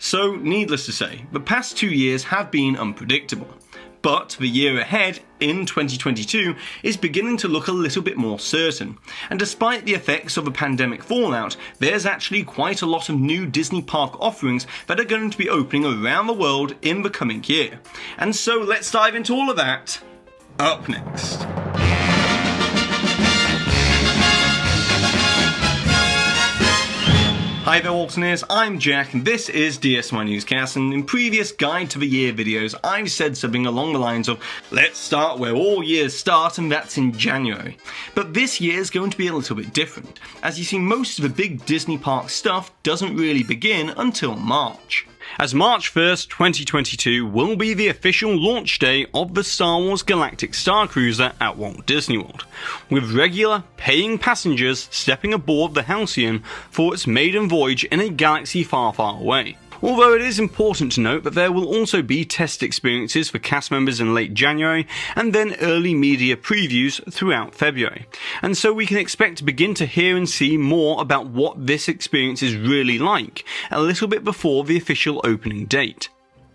So, needless to say, the past 2 years have been unpredictable. But the year ahead, in 2022, is beginning to look a little bit more certain. And despite the effects of the pandemic fallout, there's actually quite a lot of new Disney park offerings that are going to be opening around the world in the coming year. And so let's dive into all of that up next. Hi there Waltineers, I'm Jack and this is DSNY Newscast, and in previous Guide to the Year videos I've said something along the lines of let's start where all years start, and that's in January. But this year is going to be a little bit different, as you see most of the big Disney park stuff doesn't really begin until March. As March 1st, 2022 will be the official launch day of the Star Wars Galactic Starcruiser at Walt Disney World, with regular, paying passengers stepping aboard the Halcyon for its maiden voyage in a galaxy far, far away. Although it is important to note that there will also be test experiences for cast members in late January and then early media previews throughout February. And so we can expect to begin to hear and see more about what this experience is really like a little bit before the official opening date.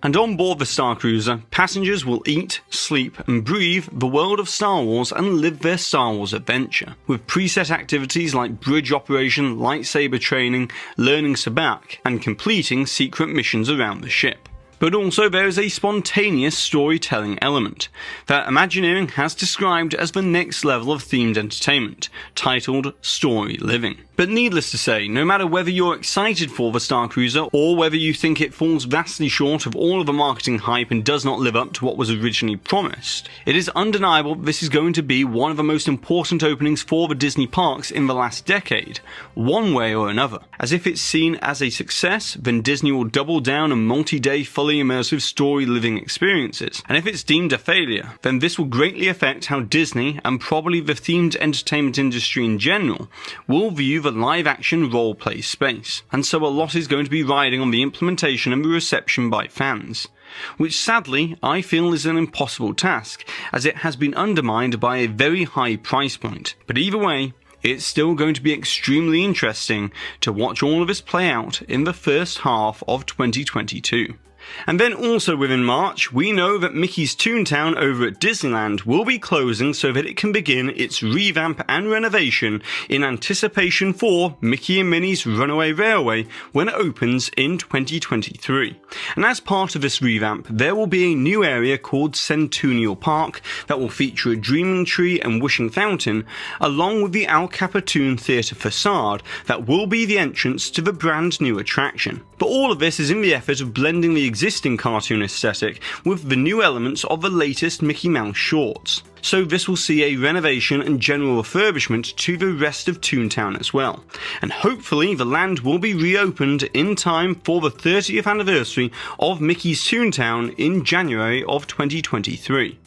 And on board the Starcruiser, passengers will eat, sleep and breathe the world of Star Wars and live their Star Wars adventure, with preset activities like bridge operation, lightsaber training, learning sabacc, and completing secret missions around the ship. But also there is a spontaneous storytelling element that Imagineering has described as the next level of themed entertainment, titled Story Living. But needless to say, no matter whether you're excited for the Starcruiser or whether you think it falls vastly short of all of the marketing hype and does not live up to what was originally promised, it is undeniable that this is going to be one of the most important openings for the Disney parks in the last decade, one way or another. As if it's seen as a success, then Disney will double down on multi-day fully immersive story living experiences, and if it's deemed a failure, then this will greatly affect how Disney, and probably the themed entertainment industry in general, will view the live-action role-play space, and so a lot is going to be riding on the implementation and the reception by fans, which sadly I feel is an impossible task, as it has been undermined by a very high price point. But either way, it's still going to be extremely interesting to watch all of this play out in the first half of 2022. And then also within March, we know that Mickey's Toontown over at Disneyland will be closing so that it can begin its revamp and renovation in anticipation for Mickey and Minnie's Runaway Railway when it opens in 2023. And as part of this revamp, there will be a new area called Centennial Park that will feature a dreaming tree and wishing fountain, along with the Al Capotoon Theatre facade that will be the entrance to the brand new attraction. But all of this is in the effort of blending the existing cartoon aesthetic with the new elements of the latest Mickey Mouse shorts. So this will see a renovation and general refurbishment to the rest of Toontown as well. And hopefully the land will be reopened in time for the 30th anniversary of Mickey's Toontown in January of 2023.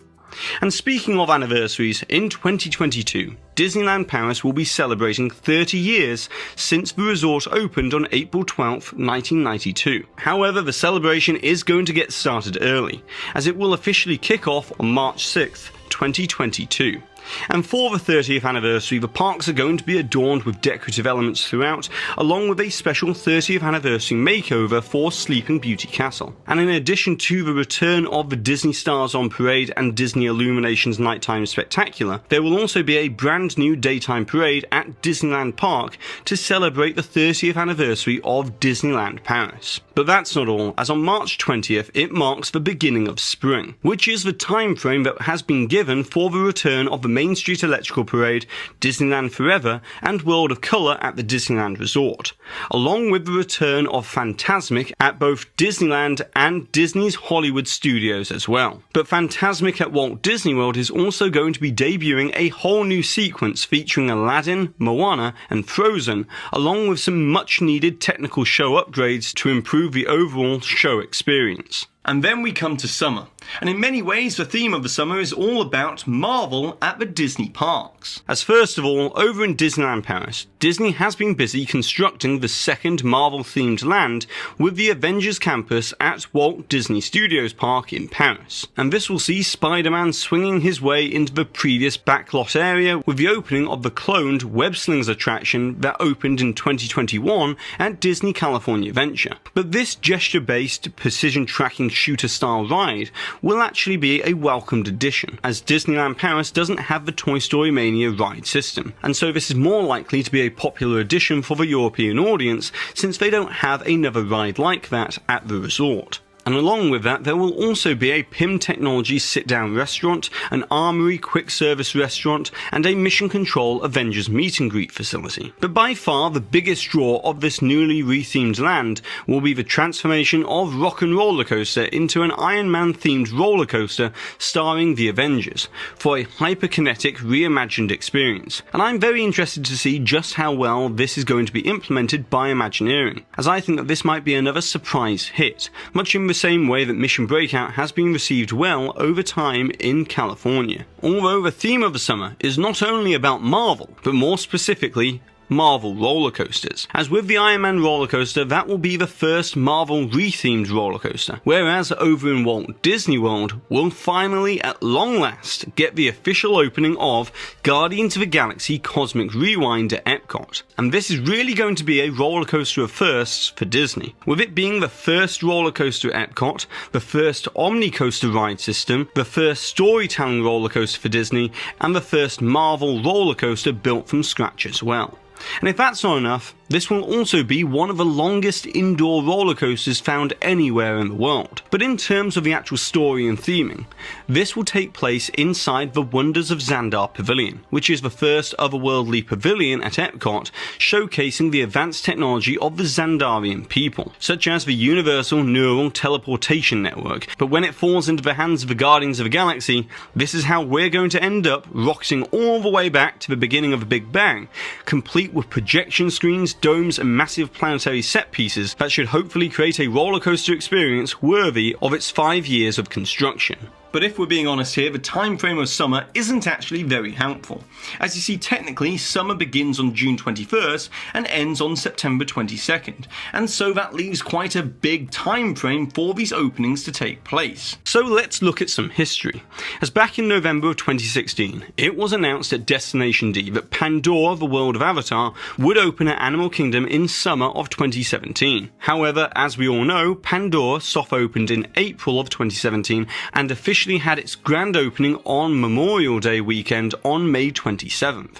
And speaking of anniversaries, in 2022, Disneyland Paris will be celebrating 30 years since the resort opened on April 12, 1992. However, the celebration is going to get started early, as it will officially kick off on March 6, 2022. And for the 30th anniversary, the parks are going to be adorned with decorative elements throughout, along with a special 30th anniversary makeover for Sleeping Beauty Castle. And in addition to the return of the Disney Stars on Parade and Disney Illuminations Nighttime Spectacular, there will also be a brand new daytime parade at Disneyland Park to celebrate the 30th anniversary of Disneyland Paris. But that's not all, as on March 20th it marks the beginning of spring, which is the time frame that has been given for the return of the Main Street Electrical Parade, Disneyland Forever, and World of Colour at the Disneyland Resort, along with the return of Fantasmic at both Disneyland and Disney's Hollywood Studios as well. But Fantasmic at Walt Disney World is also going to be debuting a whole new sequence featuring Aladdin, Moana, and Frozen, along with some much needed technical show upgrades to improve the overall show experience. And then we come to summer, and in many ways the theme of the summer is all about Marvel at the Disney parks. As first of all, over in Disneyland Paris, Disney has been busy constructing the second Marvel-themed land with the Avengers campus at Walt Disney Studios Park in Paris. And this will see Spider-Man swinging his way into the previous backlot area with the opening of the cloned Web Slings attraction that opened in 2021 at Disney California Adventure. But this gesture-based precision tracking shooter-style ride will actually be a welcomed addition, as Disneyland Paris doesn't have the Toy Story Mania ride system, and so this is more likely to be a popular addition for the European audience since they don't have another ride like that at the resort. And along with that, there will also be a PIM Technology sit-down restaurant, an Armory quick-service restaurant, and a Mission Control Avengers meet-and-greet facility. But by far the biggest draw of this newly rethemed land will be the transformation of Rock and Roller Coaster into an Iron Man-themed roller coaster starring the Avengers, for a hyperkinetic reimagined experience. And I'm very interested to see just how well this is going to be implemented by Imagineering, as I think that this might be another surprise hit, much in the same way that Mission Breakout has been received well over time in California. Although the theme of the summer is not only about Marvel, but more specifically Marvel roller coasters. As with the Iron Man roller coaster, that will be the first Marvel rethemed roller coaster, whereas over in Walt Disney World, we'll finally at long last get the official opening of Guardians of the Galaxy Cosmic Rewind at Epcot. And this is really going to be a roller coaster of firsts for Disney, with it being the first roller coaster at Epcot, the first Omni-Coaster ride system, the first storytelling roller coaster for Disney, and the first Marvel roller coaster built from scratch as well. And if that's not enough, this will also be one of the longest indoor roller coasters found anywhere in the world. But in terms of the actual story and theming, this will take place inside the Wonders of Xandar Pavilion, which is the first otherworldly pavilion at Epcot, showcasing the advanced technology of the Xandarian people, such as the Universal Neural Teleportation Network. But when it falls into the hands of the Guardians of the Galaxy, this is how we're going to end up rocketing all the way back to the beginning of the Big Bang, complete with projection screens, domes, and massive planetary set pieces that should hopefully create a roller coaster experience worthy of its 5 years of construction. But if we're being honest here, the time frame of summer isn't actually very helpful. As you see, technically, summer begins on June 21st and ends on September 22nd, and so that leaves quite a big time frame for these openings to take place. So let's look at some history. As back in November of 2016, it was announced at Destination D that Pandora, the World of Avatar, would open at Animal Kingdom in summer of 2017. However, as we all know, Pandora soft opened in April of 2017 and officially had its grand opening on Memorial Day weekend on May 27th.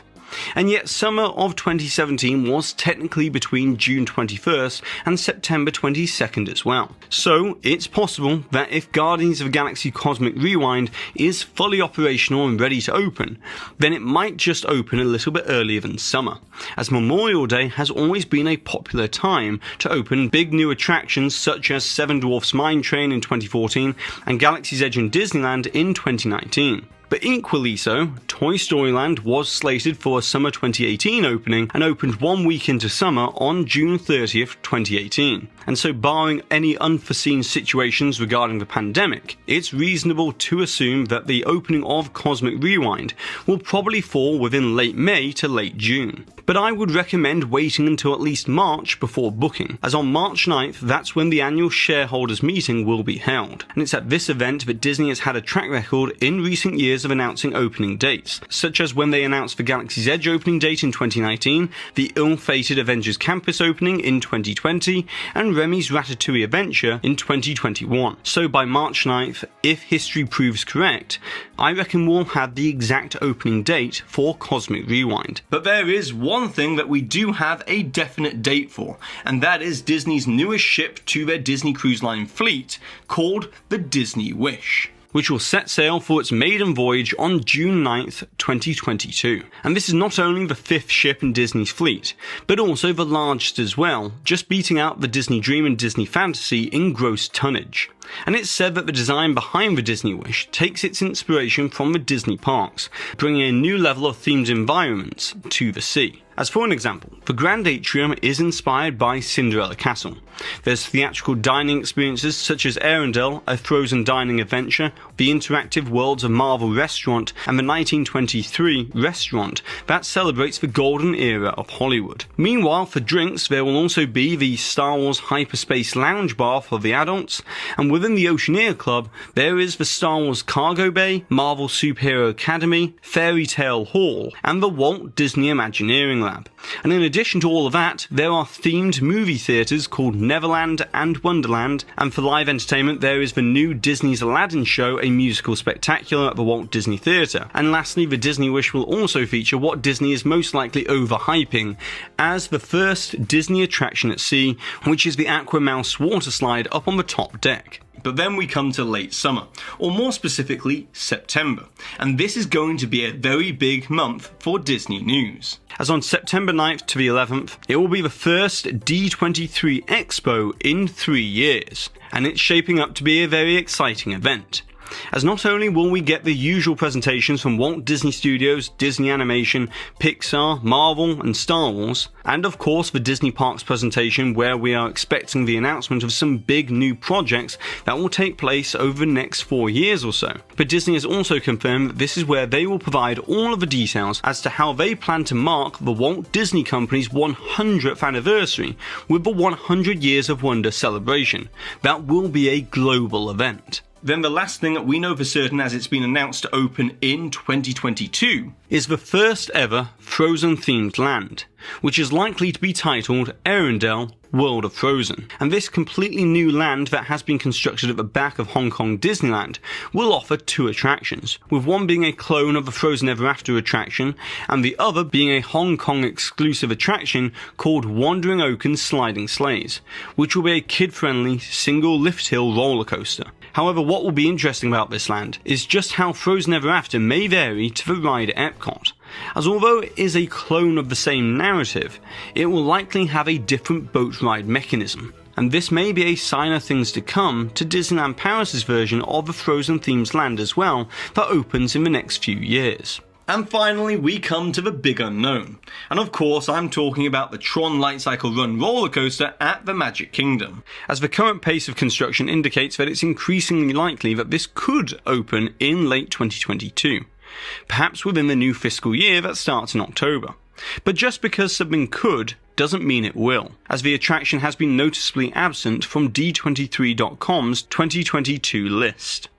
And yet summer of 2017 was technically between June 21st and September 22nd as well. So it's possible that if Guardians of the Galaxy Cosmic Rewind is fully operational and ready to open, then it might just open a little bit earlier than summer, as Memorial Day has always been a popular time to open big new attractions such as Seven Dwarfs Mine Train in 2014 and Galaxy's Edge in Disneyland in 2019. But equally so, Toy Story Land was slated for a summer 2018 opening and opened 1 week into summer on June 30th, 2018. And so barring any unforeseen situations regarding the pandemic, it's reasonable to assume that the opening of Cosmic Rewind will probably fall within late May to late June. But I would recommend waiting until at least March before booking, as on March 9th, that's when the annual shareholders meeting will be held. And it's at this event that Disney has had a track record in recent years of announcing opening dates, such as when they announced the Galaxy's Edge opening date in 2019, the ill-fated Avengers Campus opening in 2020, and Remy's Ratatouille Adventure in 2021. So by March 9th, if history proves correct, I reckon we'll have the exact opening date for Cosmic Rewind. But there is one thing that we do have a definite date for, and that is Disney's newest ship to their Disney Cruise Line fleet, called the Disney Wish, which will set sail for its maiden voyage on June 9th, 2022. And this is not only the 5th ship in Disney's fleet, but also the largest as well, just beating out the Disney Dream and Disney Fantasy in gross tonnage. And it's said that the design behind the Disney Wish takes its inspiration from the Disney parks, bringing a new level of themed environments to the sea. As for an example, the Grand Atrium is inspired by Cinderella Castle. There's theatrical dining experiences such as Arendelle, a frozen dining adventure, the interactive Worlds of Marvel restaurant, and the 1923 restaurant that celebrates the golden era of Hollywood. Meanwhile, for drinks, there will also be the Star Wars Hyperspace Lounge Bar for the adults, and within the Oceaneer Club, there is the Star Wars Cargo Bay, Marvel Superhero Academy, Fairy Tale Hall, and the Walt Disney Imagineering Lab. And in addition to all of that, there are themed movie theatres called Neverland and Wonderland, and for live entertainment there is the new Disney's Aladdin show, a musical spectacular at the Walt Disney Theatre. And lastly, the Disney Wish will also feature what Disney is most likely overhyping as the first Disney attraction at sea, which is the Aqua Mouse water slide up on the top deck. But then we come to late summer, or more specifically September, and this is going to be a very big month for Disney news. As on September 9th to the 11th, it will be the first D23 Expo in 3 years, and it's shaping up to be a very exciting event. As not only will we get the usual presentations from Walt Disney Studios, Disney Animation, Pixar, Marvel and Star Wars, and of course the Disney Parks presentation where we are expecting the announcement of some big new projects that will take place over the next 4 years or so. But Disney has also confirmed that this is where they will provide all of the details as to how they plan to mark the Walt Disney Company's 100th anniversary with the 100 Years of Wonder celebration. That will be a global event. Then the last thing that we know for certain, as it's been announced to open in 2022, is the first ever Frozen themed land, which is likely to be titled Arendelle World of Frozen. And this completely new land that has been constructed at the back of Hong Kong Disneyland will offer 2 attractions, with one being a clone of the Frozen Ever After attraction and the other being a Hong Kong exclusive attraction called Wandering Oaken's Sliding Sleighs, which will be a kid-friendly single lift hill roller coaster. However, what will be interesting about this land is just how Frozen Ever After may vary to the ride at Epcot, as although it is a clone of the same narrative, it will likely have a different boat ride mechanism. And this may be a sign of things to come to Disneyland Paris' version of the Frozen themed land as well, that opens in the next few years. And finally, we come to the big unknown. And of course, I'm talking about the TRON Lightcycle Run roller coaster at the Magic Kingdom, as the current pace of construction indicates that it's increasingly likely that this could open in late 2022, perhaps within the new fiscal year that starts in October. But just because something could doesn't mean it will, as the attraction has been noticeably absent from D23.com's 2022 list.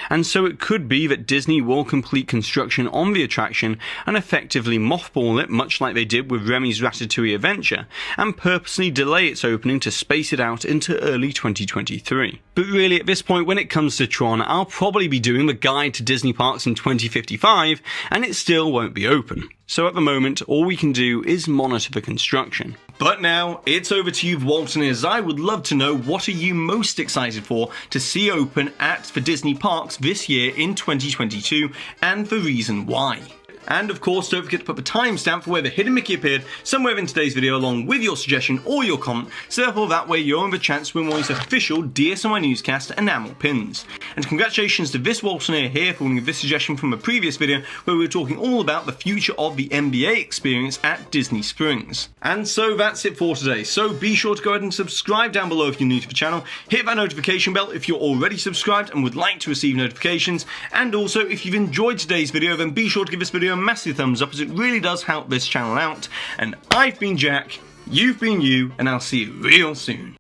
And so it could be that Disney will complete construction on the attraction and effectively mothball it, much like they did with Remy's Ratatouille Adventure, and purposely delay its opening to space it out into early 2023. But really, at this point, when it comes to TRON, I'll probably be doing the guide to Disney Parks in 2055, and it still won't be open. So at the moment, all we can do is monitor the construction. But now, it's over to you, Waltineers. I would love to know, what are you most excited for to see open at the Disney Parks this year in 2022, and the reason why? And of course, don't forget to put the timestamp for where the hidden Mickey appeared somewhere in today's video along with your suggestion or your comment, so therefore that way you're in the chance to win one of these official DSNY Newscast enamel pins. And congratulations to this Waltineer here for winning this suggestion from a previous video where we were talking all about the future of the NBA experience at Disney Springs. And so that's it for today, so be sure to go ahead and subscribe down below if you're new to the channel, hit that notification bell if you're already subscribed and would like to receive notifications, and also if you've enjoyed today's video then be sure to give this video a massive thumbs up, as it really does help this channel out. And I've been Jack, you've been you, and I'll see you real soon.